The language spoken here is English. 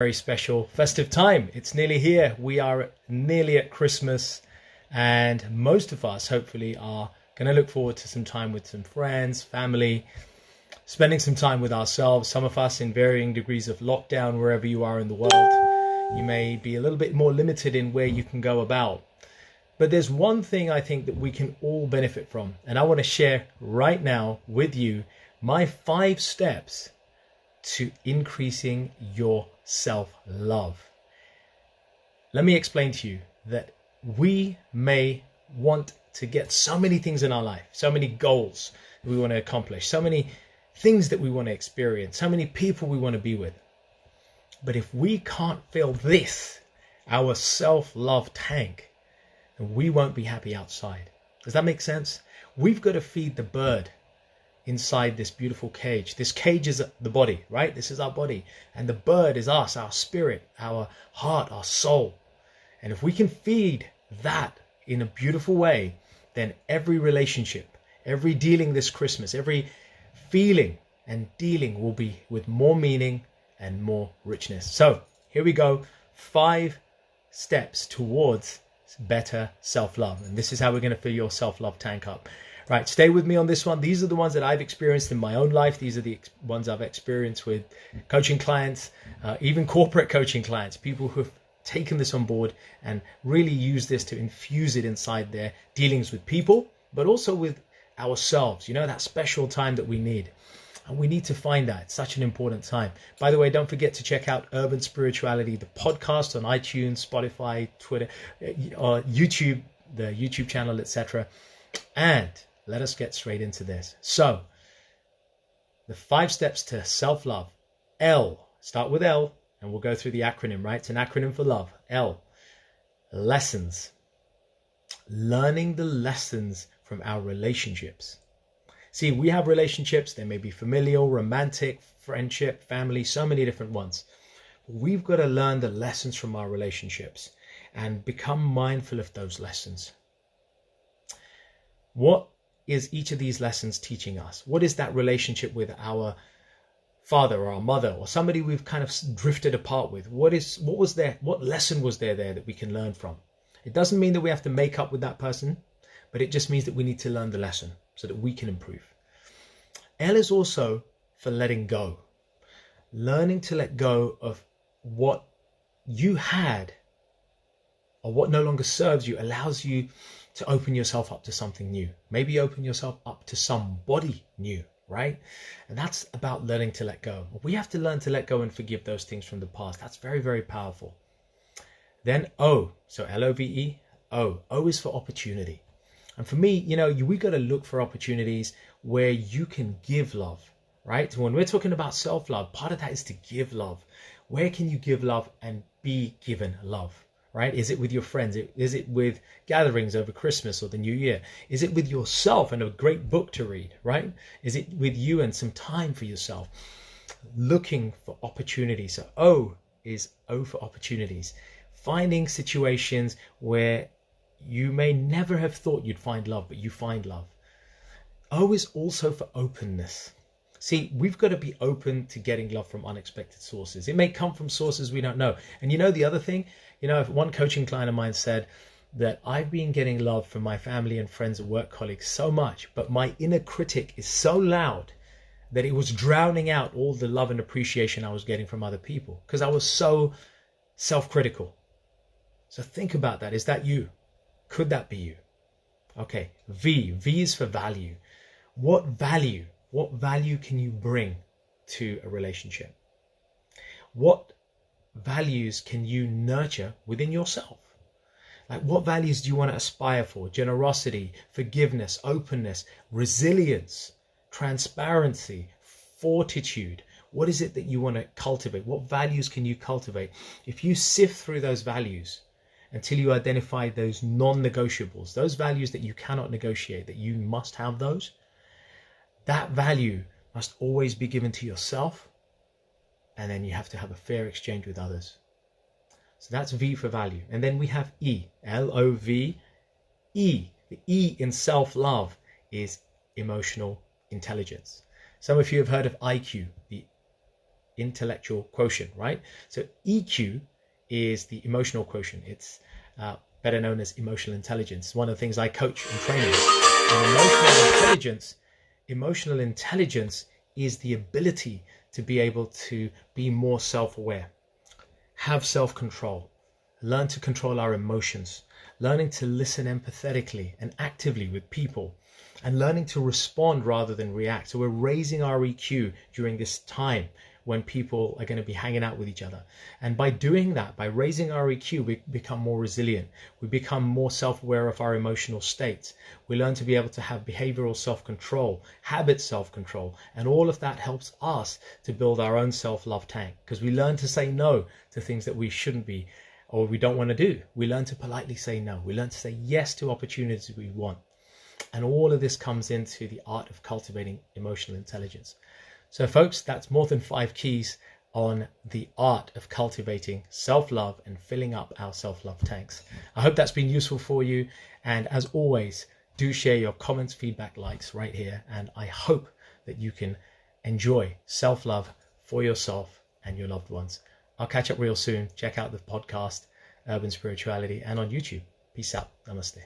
Very special festive time. It's nearly here. We are nearly at Christmas, and most of us hopefully are going to look forward to some time with some friends, family, spending some time with ourselves. Some of us in varying degrees of lockdown wherever you are in the world. You may be a little bit more limited in where you can go about. But there's one thing I think that we can all benefit from, and I want to share right now with you my 5 steps to increasing your self-love. Let me explain to you that we may want to get so many things in our life, so many goals that we want to accomplish, so many things that we want to experience, so many people we want to be with. But if we can't fill this, our self-love tank, then we won't be happy outside. Does that make sense? We've got to feed the bird inside this beautiful cage. This cage is the body, right? This is our body. And the bird is us, our spirit, our heart, our soul. And if we can feed that in a beautiful way, then every relationship, every dealing this Christmas, every feeling and dealing will be with more meaning and more richness. So here we go. 5 steps towards better self-love. And this is how we're going to fill your self-love tank up. Right, stay with me on this one. These are the ones that I've experienced in my own life. These are the ones I've experienced with coaching clients, even corporate coaching clients, people who have taken this on board and really use this to infuse it inside their dealings with people, but also with ourselves, that special time that we need. And we need to find that. It's such an important time. By the way, don't forget to check out Urban Spirituality, the podcast on iTunes, Spotify, Twitter, YouTube, the YouTube channel, etc. And let us get straight into this. So, the 5 steps to self-love. L. Start with L, and we'll go through the acronym, right? It's an acronym for love. L. Lessons. Learning the lessons from our relationships. See, we have relationships. They may be familial, romantic, friendship, family, so many different ones. We've got to learn the lessons from our relationships and become mindful of those lessons. What is each of these lessons teaching us? What is that relationship with our father or our mother or somebody we've kind of drifted apart with? What lesson was there that we can learn from? It doesn't mean that we have to make up with that person, but it just means that we need to learn the lesson so that we can improve. L is also for letting go. Learning to let go of what you had or what no longer serves you allows you to open yourself up to something new. Maybe open yourself up to somebody new, right? And that's about learning to let go. We have to learn to let go and forgive those things from the past. That's very, very powerful. Then O, so L-O.V.E, O. O is for opportunity. And for me, we got to look for opportunities where you can give love, right? So when we're talking about self-love, part of that is to give love. Where can you give love and be given love? Right? Is it with your friends? Is it with gatherings over Christmas or the New Year? Is it with yourself and a great book to read, right? Is it with you and some time for yourself? Looking for opportunities. So O is O for opportunities. Finding situations where you may never have thought you'd find love, but you find love. O is also for openness. See, we've got to be open to getting love from unexpected sources. It may come from sources we don't know. And the other thing, one coaching client of mine said that I've been getting love from my family and friends and work colleagues so much, but my inner critic is so loud that it was drowning out all the love and appreciation I was getting from other people because I was so self-critical. So think about that. Is that you? Could that be you? Okay, V. V is for value. What value can you bring to a relationship? What values can you nurture within yourself? Like, what values do you want to aspire for? Generosity, forgiveness, openness, resilience, transparency, fortitude. What is it that you want to cultivate? What values can you cultivate? If you sift through those values until you identify those non-negotiables, those values that you cannot negotiate, that you must have those, that value must always be given to yourself, and then you have to have a fair exchange with others. So that's V for value. And then we have E, L-O-V-E. The E in self-love is emotional intelligence. Some of you have heard of IQ, the intellectual quotient, right? So EQ is the emotional quotient. It's better known as emotional intelligence. One of the things I coach in training. And emotional intelligence is the ability to be able to be more self-aware, have self-control, learn to control our emotions, learning to listen empathetically and actively with people, and learning to respond rather than react. So we're raising our EQ during this time when people are going to be hanging out with each other. And by doing that, by raising our EQ, we become more resilient. We become more self-aware of our emotional states. We learn to be able to have behavioral self-control, habit self-control, and all of that helps us to build our own self-love tank, because we learn to say no to things that we shouldn't be or we don't want to do. We learn to politely say no. We learn to say yes to opportunities we want. And all of this comes into the art of cultivating emotional intelligence. So folks, that's more than 5 keys on the art of cultivating self-love and filling up our self-love tanks. I hope that's been useful for you. And as always, do share your comments, feedback, likes right here. And I hope that you can enjoy self-love for yourself and your loved ones. I'll catch up real soon. Check out the podcast, Urban Spirituality, and on YouTube. Peace out. Namaste.